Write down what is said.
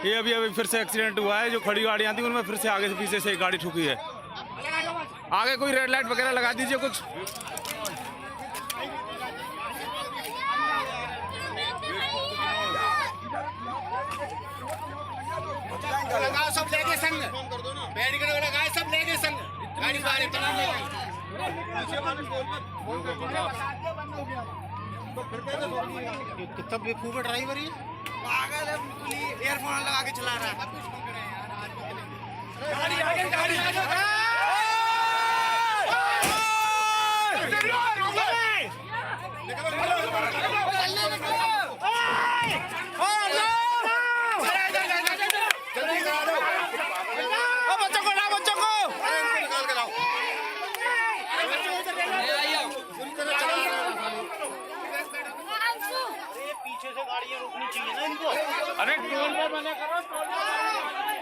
ये अभी अभी फिर से एक्सीडेंट हुआ है। जो खड़ी गाड़ियाँ थी उनमें फिर से आगे से पीछे से एक गाड़ी ठुकी है। आगे कोई रेड लाइट वगैरह लगा दीजिए कुछ। लगाओ सब लेके संग, बैरिकेड लगाए सब लेके संग, गाड़ी बाहर कितना बेवकूफ ड्राइवर है, पागल है बिल्कुल ही, ईयरफोन लगा के चला रहा है। गाड़ी आगे, गाड़ी आगे। पीछे से गाड़ियां रोकनी चाहिए ना इनको। अरे टोल पे मना करो, टोल पे